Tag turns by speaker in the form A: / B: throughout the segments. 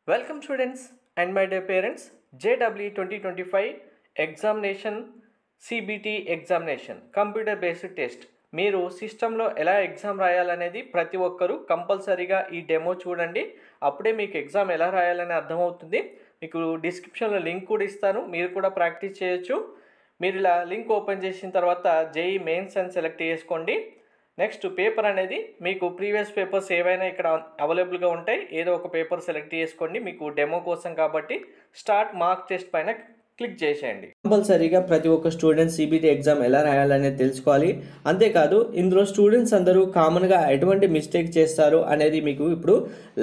A: Welcome students and my dear parents. JW 2025 examination CBT examination computer based test. మీరు సిస్టంలో ఎలా exam రాయాలనేది ప్రతి ఒక్కరూ కంపల్సరీగా ఈ డెమో చూడండి. అప్పుడే మీకు ఎగ్జామ్ ఎలా రాయాలని అర్థమవుతుంది. మీకు డిస్క్రిప్షన్లో లింక్ కూడా ఇస్తాను, మీరు కూడా ప్రాక్టీస్ చేయొచ్చు. మీరు ఇలా లింక్ ఓపెన్ చేసిన తర్వాత జేఈ మెయిన్స్ అని సెలెక్ట్ చేసుకోండి. నెక్స్ట్ పేపర్ అనేది మీకు ప్రీవియస్ పేపర్స్ ఏవైనా ఇక్కడ అవైలబుల్గా ఉంటాయి, ఏదో ఒక పేపర్ సెలెక్ట్ చేసుకోండి. మీకు డెమో కోసం కాబట్టి స్టార్ట్ మార్క్ టెస్ట్ పైన క్లిక్ చేసేయండి. కంపల్సరీగా ప్రతి ఒక్క స్టూడెంట్ సిబిటి ఎగ్జామ్ ఎలా రాయాలనేది తెలుసుకోవాలి. అంతేకాదు ఇందులో స్టూడెంట్స్ అందరూ కామన్గా ఎటువంటి మిస్టేక్ చేస్తారు అనేది మీకు ఇప్పుడు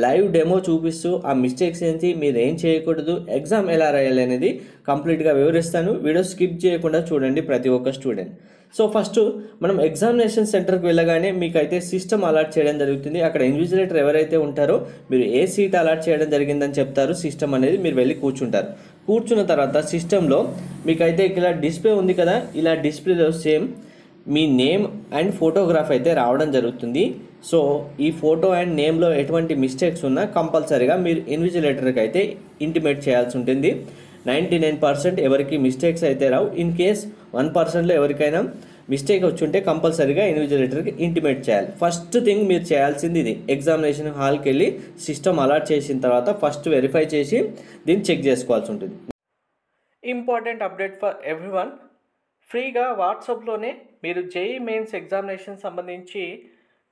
A: లైవ్ డెమో చూపిస్తూ ఆ మిస్టేక్స్ ఏంటి, మీరు ఏం చేయకూడదు, ఎగ్జామ్ ఎలా రాయాలి అనేది కంప్లీట్గా వివరిస్తాను. వీడియో స్కిప్ చేయకుండా చూడండి ప్రతి ఒక్క స్టూడెంట్. సో ఫస్ట్ మనం ఎగ్జామినేషన్ సెంటర్కి వెళ్ళగానే మీకైతే సిస్టమ్ అలాట్ చేయడం జరుగుతుంది. అక్కడ ఇన్విజిలేటర్ ఎవరైతే ఉంటారో మీరు ఏ సీట్ అలాట్ చేయడం జరిగిందని చెప్తారు. సిస్టమ్ అనేది మీరు వెళ్ళి కూర్చుంటారు. కూర్చున్న తర్వాత సిస్టంలో మీకైతే ఇలా డిస్ప్లే ఉంది కదా, ఇలా డిస్ప్లేలో same me name and photograph అయితే రావడం జరుగుతుంది. సో ఈ ఫోటో అండ్ నేమ్లో ఎటువంటి మిస్టేక్స్ ఉన్నా కంపల్సరీగా మీరు ఇన్విజిలేటర్కి అయితే ఇంటిమేట్ చేయాల్సి ఉంటుంది. 99% ఎవరికి మిస్టేక్స్ అయితే రావు. ఇన్ కేస్ 1%లో ఎవరికైనా మిస్టేక్ వచ్చి ఉంటే కంపల్సరీగా ఇన్విజిలేటర్కి ఇంటిమేట్ చేయాలి. ఫస్ట్ థింగ్ మీరు చేయాల్సింది ఇది. ఎగ్జామినేషన్ హాల్కి వెళ్ళి సిస్టమ్ అలాట్ చేసిన తర్వాత ఫస్ట్ వెరిఫై చేసి దీన్ని చెక్ చేసుకోవాల్సి ఉంటుంది. ఇంపార్టెంట్ అప్డేట్ ఫర్ ఎవ్రీవన్, ఫ్రీగా వాట్సాప్లోనే మీరు జేఈ మెయిన్స్ ఎగ్జామినేషన్ సంబంధించి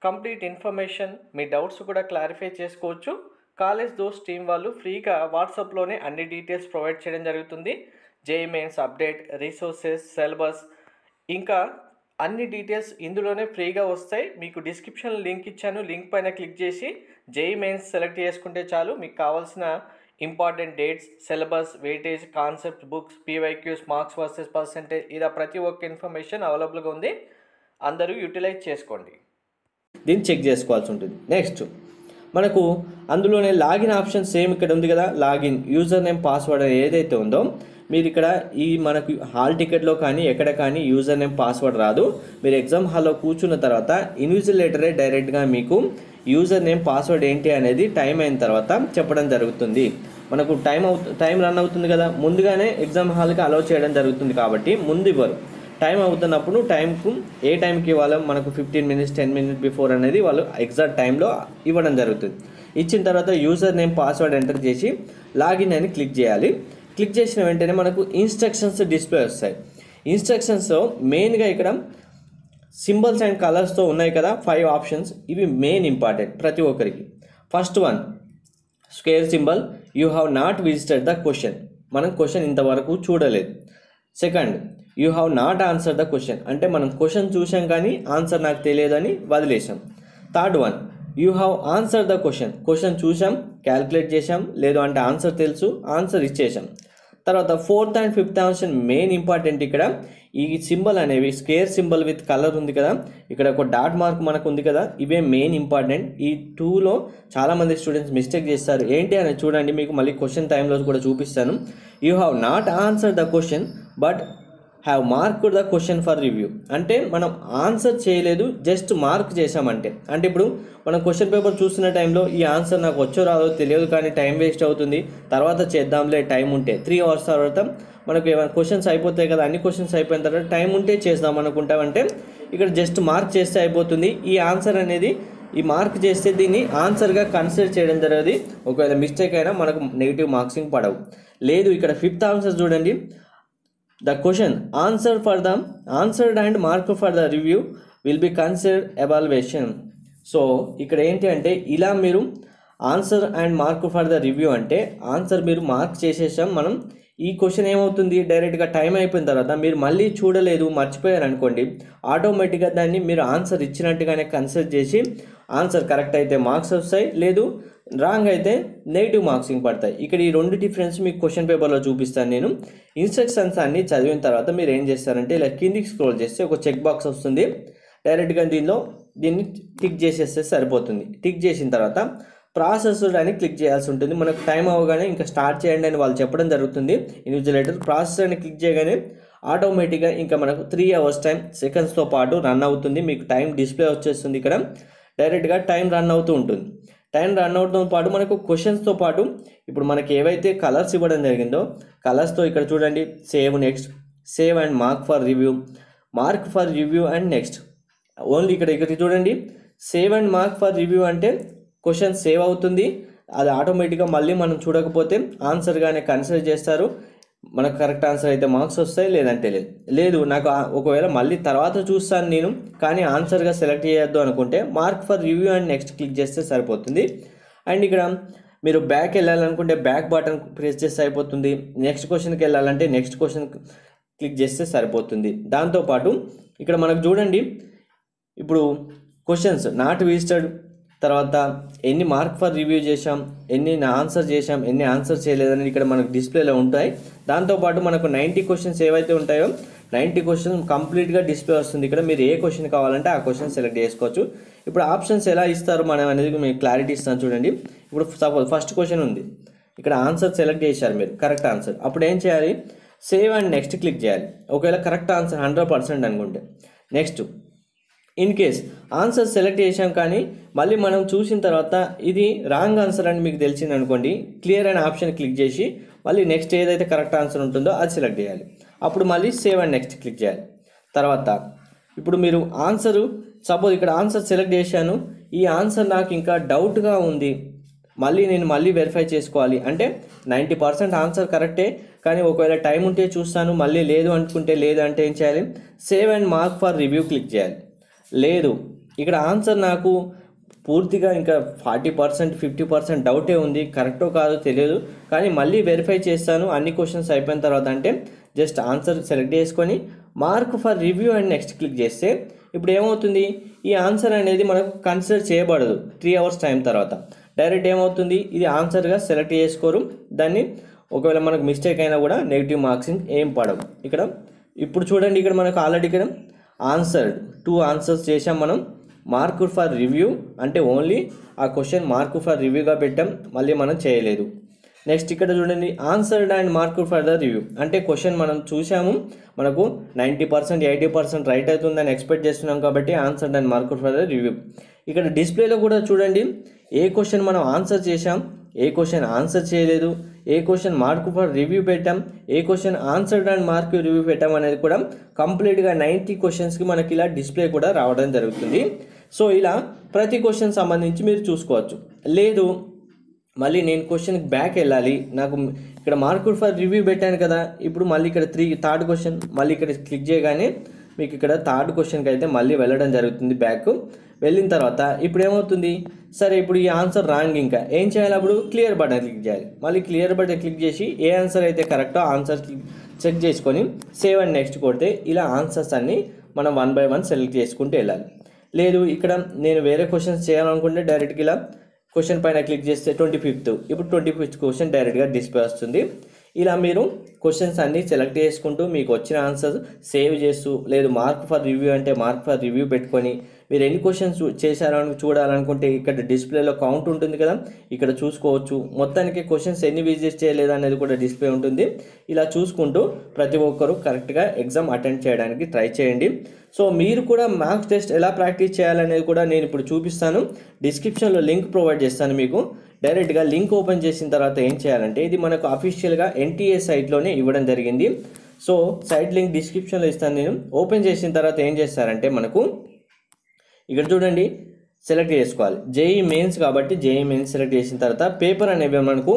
A: కంప్లీట్ ఇన్ఫర్మేషన్, మీ డౌట్స్ కూడా క్లారిఫై చేసుకోవచ్చు. కాలేజ్ దోస్త్ టీం వాళ్ళు ఫ్రీగా వాట్సాప్లోనే అన్ని డీటెయిల్స్ ప్రొవైడ్ చేయడం జరుగుతుంది. JEE mains update, resources, syllabus, ఇంకా అన్ని డీటెయిల్స్ ఇందులోనే ఫ్రీగా వస్తాయి. మీకు డిస్క్రిప్షన్ లింక్ ఇచ్చాను, లింక్ పైన క్లిక్ చేసి జేఈ మెయిన్స్ సెలెక్ట్ చేసుకుంటే చాలు. మీకు కావాల్సిన important dates, syllabus, weightage, concept, books, PYQs, marks versus percentage, ఇలా ప్రతి ఒక్క ఇన్ఫర్మేషన్ అవైలబుల్గా ఉంది. అందరూ యూటిలైజ్ చేసుకోండి. దీన్ని చెక్ చేసుకోవాల్సి ఉంటుంది. నెక్స్ట్ మనకు అందులోనే లాగిన్ ఆప్షన్ సేమ్ ఇక్కడ ఉంది కదా, లాగిన్ యూజర్ నేమ్ పాస్వర్డ్ ఏదైతే ఉందో మీరు ఇక్కడ ఈ మనకు హాల్ టికెట్లో కానీ ఎక్కడ కానీ యూజర్ నేమ్ పాస్వర్డ్ రాదు. మీరు ఎగ్జామ్ హాల్లో కూర్చున్న తర్వాత ఇన్విజిలేటరే డైరెక్ట్గా మీకు యూజర్ నేమ్ పాస్వర్డ్ ఏంటి అనేది టైం అయిన తర్వాత చెప్పడం జరుగుతుంది. మనకు టైం రన్ అవుతుంది కదా, ముందుగానే ఎగ్జామ్ హాల్కి అలౌ చేయడం జరుగుతుంది కాబట్టి ముందు ఇవ్వరు. టైం అవుతున్నప్పుడు టైంకు ఏ టైంకి ఇవ్వాలో మనకు 15 minutes 10 minutes బిఫోర్ అనేది వాళ్ళు ఎగ్జాక్ట్ టైంలో ఇవ్వడం జరుగుతుంది. ఇచ్చిన తర్వాత యూజర్ నేమ్ పాస్వర్డ్ ఎంటర్ చేసి లాగిన్ అని క్లిక్ చేయాలి. క్లిక్ చేసిన వెంటనే మనకు ఇన్స్ట్రక్షన్స్ డిస్ప్లే వస్తాయి. ఇన్స్ట్రక్షన్స్లో మెయిన్గా ఇక్కడ సింబల్స్ అండ్ కలర్స్తో ఉన్నాయి కదా 5 ఆప్షన్స్, ఇవి మెయిన్ ఇంపార్టెంట్ ప్రతి ఒక్కరికి. First one square symbol, you have not visited the question, మనం క్వశ్చన్ ఇంతవరకు చూడలేదు. Second, you have not answer the question, అంటే మనం క్వశ్చన్ చూసాం కానీ ఆన్సర్ నాకు తెలియదని వదిలేసాం. Third one, you have answer the question చూసాం, క్యాల్కులేట్ చేసాం, లేదు అంటే ఆన్సర్ తెలుసు, ఆన్సర్ ఇచ్చేసాం. తర్వాత fourth and fifth option main important. ఇక్కడ ఈ సింబల్ అనేవి స్క్వేర్ సింబల్ విత్ కలర్ ఉంది కదా, ఇక్కడ ఒక డాట్ మార్క్ మనకు ఉంది కదా, ఇవే మెయిన్ ఇంపార్టెంట్. ఈ 2లో చాలామంది స్టూడెంట్స్ మిస్టేక్ చేస్తారు. ఏంటి అనేది చూడండి, మీకు మళ్ళీ క్వశ్చన్ టైంలో కూడా చూపిస్తాను. You have not answer the question but have marked the question for review, అంటే మనం ఆన్సర్ చేయలేదు, జస్ట్ మార్క్ చేసామంటే. అంటే ఇప్పుడు మనం క్వశ్చన్ పేపర్ చూస్తున్న టైంలో ఈ ఆన్సర్ నాకు వచ్చో రాదో తెలియదు కానీ టైం వేస్ట్ అవుతుంది, తర్వాత చేద్దాంలే టైం ఉంటే 3 hours తర్వాత మనకు ఏమైనా క్వశ్చన్స్ అయిపోతాయి కదా, అన్ని క్వశ్చన్స్ అయిపోయిన తర్వాత టైం ఉంటే చేద్దాం అనుకుంటామంటే ఇక్కడ జస్ట్ మార్క్ చేస్తే అయిపోతుంది. ఈ ఆన్సర్ అనేది ఈ మార్క్ చేస్తే దీన్ని ఆన్సర్గా కన్సిడర్ చేయడం జరగదు. ఒకవేళ మిస్టేక్ అయినా మనకు నెగిటివ్ మార్క్సింగ్ పడవు. లేదు ఇక్కడ ఫిఫ్త్ ఆన్సర్ చూడండి, the question answered and marked for the review will be considered evaluation. So ఇక్కడ ఏంటి అంటే ఇలా మీరు answer and mark for the review అంటే ఆన్సర్ మీరు మార్క్ చేసేసాం మనం, ఈ క్వశ్చన్ ఏమవుతుంది డైరెక్ట్గా టైం అయిపోయిన తర్వాత మీరు మళ్ళీ చూడలేదు, మర్చిపోయారు అనుకోండి, ఆటోమేటిక్గా దాన్ని మీరు ఆన్సర్ ఇచ్చినట్టుగానే కన్సిడర్ చేసి ఆన్సర్ కరెక్ట్ అయితే మార్క్స్ వస్తాయి, లేదు రాంగ్ అయితే నెగిటివ్ మార్క్సింగ్ పడతాయి. ఇక్కడ ఈ 2 డిఫరెన్స్ మీకు క్వశ్చన్ పేపర్లో చూపిస్తాను నేను. ఇన్స్ట్రక్షన్స్ అన్నీ చదివిన తర్వాత మీరు ఏం చేస్తారంటే ఇలా కిందికి స్క్రోల్ చేస్తే ఒక చెక్ బాక్స్ వస్తుంది, డైరెక్ట్గా దీన్ని టిక్ చేసేస్తే సరిపోతుంది. టిక్ చేసిన తర్వాత ప్రాసెస్ అని క్లిక్ చేయాల్సి ఉంటుంది. మనకు టైం అవ్వగానే ఇంకా స్టార్ట్ చేయండి అని వాళ్ళు చెప్పడం జరుగుతుంది ఇన్విజిలేటర్. ప్రాసెస్ అని క్లిక్ చేయగానే ఆటోమేటిక్గా ఇంకా మనకు 3 hours టైం సెకండ్స్తో పాటు రన్ అవుతుంది. మీకు టైం డిస్ప్లే వచ్చేస్తుంది, ఇక్కడ డైరెక్ట్గా టైం రన్ అవుతూ ఉంటుంది. టైం రన్ అవడంతో పాటు మనకు క్వశ్చన్స్తో పాటు ఇప్పుడు మనకి ఏవైతే కలర్స్ ఇవ్వడం జరిగిందో కలర్స్తో ఇక్కడ చూడండి save next, save and mark for review and next. Only ఇక్కడ చూడండి save and mark for review అంటే క్వశ్చన్ సేవ్ అవుతుంది, అది ఆటోమేటిక్గా మళ్ళీ మనం చూడకపోతే ఆన్సర్గానే కన్సిడర్ చేస్తారు. మనకు కరెక్ట్ ఆన్సర్ అయితే మార్క్స్ వస్తాయి, లేదంటే లేదు నాకు ఒకవేళ మళ్ళీ తర్వాత చూస్తాను నేను కానీ ఆన్సర్గా సెలెక్ట్ చేయొద్దు అనుకుంటే mark for review and next click చేస్తే సరిపోతుంది. అండ్ ఇక్కడ మీరు బ్యాక్ వెళ్ళాలనుకుంటే బ్యాక్ బటన్ ప్రెస్ చేస్తే అయిపోతుంది. నెక్స్ట్ క్వశ్చన్కి వెళ్ళాలంటే నెక్స్ట్ క్వశ్చన్ క్లిక్ చేస్తే సరిపోతుంది. దాంతోపాటు ఇక్కడ మనకు చూడండి ఇప్పుడు క్వశ్చన్స్ నాట్ విజిటెడ్, తర్వాత ఎన్ని మార్క్ ఫర్ రివ్యూ చేసాం, ఎన్ని ఆన్సర్ చేసాం, ఎన్ని ఆన్సర్ చేయలేదని ఇక్కడ మనకు డిస్ప్లేలో ఉంటాయి. దాంతోపాటు మనకు 90 క్వశ్చన్స్ ఏవైతే ఉంటాయో 90 క్వశ్చన్స్ కంప్లీట్గా డిస్ప్లే వస్తుంది. ఇక్కడ మీరు ఏ క్వశ్చన్ కావాలంటే ఆ క్వశ్చన్ సెలెక్ట్ చేసుకోవచ్చు. ఇప్పుడు ఆప్షన్స్ ఎలా ఇస్తారు మనం అనేది మీకు క్లారిటీ ఇస్తాను చూడండి. ఇప్పుడు సపోజ్ ఫస్ట్ క్వశ్చన్ ఉంది, ఇక్కడ ఆన్సర్ సెలెక్ట్ చేశారు మీరు కరెక్ట్ ఆన్సర్, అప్పుడు ఏం చేయాలి సేవ్ అండ్ నెక్స్ట్ క్లిక్ చేయాలి. ఒకవేళ కరెక్ట్ ఆన్సర్ 100% అనుకుంటే. Next in case answer select చేసాం కానీ మళ్ళీ మనం చూసిన తర్వాత ఇది రాంగ్ ఆన్సర్ అని మీకు తెలిసింది అనుకోండి, క్లియర్ అనే ఆప్షన్ క్లిక్ చేసి మళ్ళీ నెక్స్ట్ ఏదైతే కరెక్ట్ ఆన్సర్ ఉంటుందో అది సెలెక్ట్ చేయాలి. అప్పుడు మళ్ళీ సేవ్ అండ్ నెక్స్ట్ క్లిక్ చేయాలి. తర్వాత ఇప్పుడు మీరు ఆన్సరు సపోజ్ ఇక్కడ ఆన్సర్ సెలెక్ట్ చేశాను, ఈ ఆన్సర్ నాకు ఇంకా డౌట్గా ఉంది, నేను వెరిఫై చేసుకోవాలి అంటే 90% ఆన్సర్ కరెక్టే కానీ ఒకవేళ టైం ఉంటే చూస్తాను, మళ్ళీ లేదు అనుకుంటే లేదు అంటే ఏం చేయాలి save and mark for review click చేయాలి. లేదు ఇక్కడ ఆన్సర్ నాకు పూర్తిగా ఇంకా 40% 50% డౌటే ఉంది, కరెక్టో కాదో తెలియదు కానీ మళ్ళీ వెరిఫై చేస్తాను అన్ని క్వశ్చన్స్ అయిపోయిన తర్వాత అంటే జస్ట్ ఆన్సర్ సెలెక్ట్ చేసుకొని mark for review and next click చేస్తే ఇప్పుడు ఏమవుతుంది ఈ ఆన్సర్ అనేది మనకు కన్సిడర్ చేయబడదు 3 hours టైం తర్వాత. డైరెక్ట్ ఏమవుతుంది ఇది ఆన్సర్గా సెలెక్ట్ చేసుకోరు, దాన్ని ఒకవేళ మనకు మిస్టేక్ అయినా కూడా నెగిటివ్ మార్క్సింగ్ ఏం పడవు. ఇక్కడ ఇప్పుడు చూడండి ఇక్కడ మనకు ఆల్రెడీ ఇక్కడ ఆన్సర్డ్ 2 ఆన్సర్స్ చేసాం మనం. మార్క్ ఫర్ రివ్యూ అంటే ఓన్లీ ఆ క్వశ్చన్ మార్క్ ఫర్ రివ్యూగా పెట్టాం, మళ్ళీ మనం చేయలేదు. నెక్స్ట్ ఇక్కడ చూడండి answered and mark for the review అంటే క్వశ్చన్ మనం చూసాము, మనకు 90% 80% రైట్ అవుతుందని ఎక్స్పెక్ట్ చేస్తున్నాం కాబట్టి answered and mark for the review. ఇక్కడ డిస్ప్లేలో కూడా చూడండి ఏ క్వశ్చన్ మనం ఆన్సర్ చేసాం, ఏ క్వశ్చన్ ఆన్సర్ చేయలేదు, ఏ క్వశ్చన్ మార్క్ ఫర్ రివ్యూ పెట్టాం, ఏ question answered and mark review పెట్టాం అనేది కూడా కంప్లీట్గా 90 క్వశ్చన్స్కి మనకి ఇలా డిస్ప్లే కూడా రావడం జరుగుతుంది. సో ఇలా ప్రతి క్వశ్చన్ సంబంధించి మీరు చూసుకోవచ్చు. లేదు మళ్ళీ నేను క్వశ్చన్కి బ్యాక్ వెళ్ళాలి, నాకు ఇక్కడ మార్క్ ఫర్ రివ్యూ పెట్టాను కదా, ఇప్పుడు మళ్ళీ ఇక్కడ థర్డ్ క్వశ్చన్ మళ్ళీ ఇక్కడ క్లిక్ చేయగానే మీకు ఇక్కడ థర్డ్ క్వశ్చన్కి అయితే మళ్ళీ వెళ్ళడం జరుగుతుంది బ్యాక్. వెళ్ళిన తర్వాత ఇప్పుడు ఏమవుతుంది సరే ఇప్పుడు ఈ ఆన్సర్ రాంగ్, ఇంకా ఏం చేయాలి అప్పుడు క్లియర్ బటన్ క్లిక్ చేయాలి. మళ్ళీ క్లియర్ బటన్ క్లిక్ చేసి ఏ ఆన్సర్ అయితే కరెక్టో ఆన్సర్ చెక్ చేసుకొని సేవ్ అండ్ నెక్స్ట్ కొడితే ఇలా ఆన్సర్స్ అన్నీ మనం 1 by 1 సెలెక్ట్ చేసుకుంటూ వెళ్ళాలి. లేదు ఇక్కడ నేను వేరే క్వశ్చన్స్ చేయాలనుకుంటే డైరెక్ట్గా ఇలా క్వశ్చన్ పైన క్లిక్ చేస్తే 25th ఇప్పుడు 25th క్వశ్చన్ డైరెక్ట్గా డిస్ప్లే వస్తుంది. ఇలా మీరు క్వశ్చన్స్ అన్నీ సెలెక్ట్ చేసుకుంటూ మీకు వచ్చిన ఆన్సర్ సేవ్ చేస్తూ, లేదు మార్క్ ఫర్ రివ్యూ అంటే మార్క్ ఫర్ రివ్యూ పెట్టుకొని మీరు ఎన్ని క్వశ్చన్స్ చేశారని చూడాలనుకుంటే ఇక్కడ డిస్ప్లేలో కౌంట్ ఉంటుంది కదా, ఇక్కడ చూసుకోవచ్చు. మొత్తానికి క్వశ్చన్స్ ఎన్ని విజిట్ చేయలేదు అనేది కూడా డిస్ప్లే ఉంటుంది. ఇలా చూసుకుంటూ ప్రతి ఒక్కరూ కరెక్ట్గా ఎగ్జామ్ అటెండ్ చేయడానికి ట్రై చేయండి. సో మీరు కూడా మార్క్స్ టెస్ట్ ఎలా ప్రాక్టీస్ చేయాలనేది కూడా నేను ఇప్పుడు చూపిస్తాను. డిస్క్రిప్షన్లో లింక్ ప్రొవైడ్ చేస్తాను మీకు. డైరెక్ట్గా లింక్ ఓపెన్ చేసిన తర్వాత ఏం చేయాలంటే ఇది మనకు అఫీషియల్గా NTA సైట్లోనే ఇవ్వడం జరిగింది. సో సైట్ లింక్ డిస్క్రిప్షన్లో ఇస్తాను నేను. ఓపెన్ చేసిన తర్వాత ఏం చేస్తారంటే మనకు ఇక్కడ చూడండి సెలెక్ట్ చేసుకోవాలి. JEE మెయిన్స్ కాబట్టి JEE మెయిన్స్ సెలెక్ట్ చేసిన తర్వాత పేపర్ అనేవి మనకు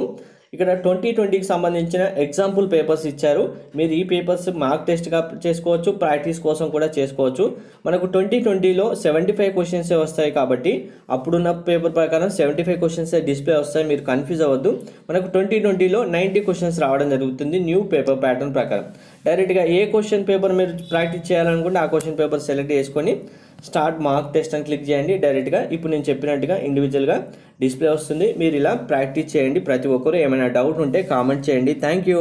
A: ఇక్కడ 2020కి సంబంధించిన ఎగ్జాంపుల్ పేపర్స్ ఇచ్చారు. మీరు ఈ పేపర్స్ మార్క్ టెస్ట్గా చేసుకోవచ్చు, ప్రాక్టీస్ కోసం కూడా చేసుకోవచ్చు. మనకు 2020లో 75 క్వశ్చన్స్ వస్తాయి కాబట్టి అప్పుడున్న పేపర్ ప్రకారం 75 క్వశ్చన్స్ డిస్ప్లే వస్తాయి, మీరు కన్ఫ్యూజ్ అవ్వద్దు. మనకు 2020లో 90 క్వశ్చన్స్ రావడం జరుగుతుంది న్యూ పేపర్ ప్యాటర్న్ ప్రకారం. డైరెక్ట్గా ఏ క్వశ్చన్ పేపర్ మీరు ప్రాక్టీస్ చేయాలనుకుంటే ఆ క్వశ్చన్ పేపర్ సెలెక్ట్ చేసుకొని స్టార్ట్ మార్క్ టెస్ట్ అని క్లిక్ చేయండి. డైరెక్ట్గా ఇప్పుడు నేను చెప్పినట్టుగా ఇండివిజువల్గా డిస్ప్లే వస్తుంది. మీరు ఇలా ప్రాక్టీస్ చేయండి. ప్రతి ఒక్కరు ఏమైనా డౌట్ ఉంటే కామెంట్ చేయండి. Thank you.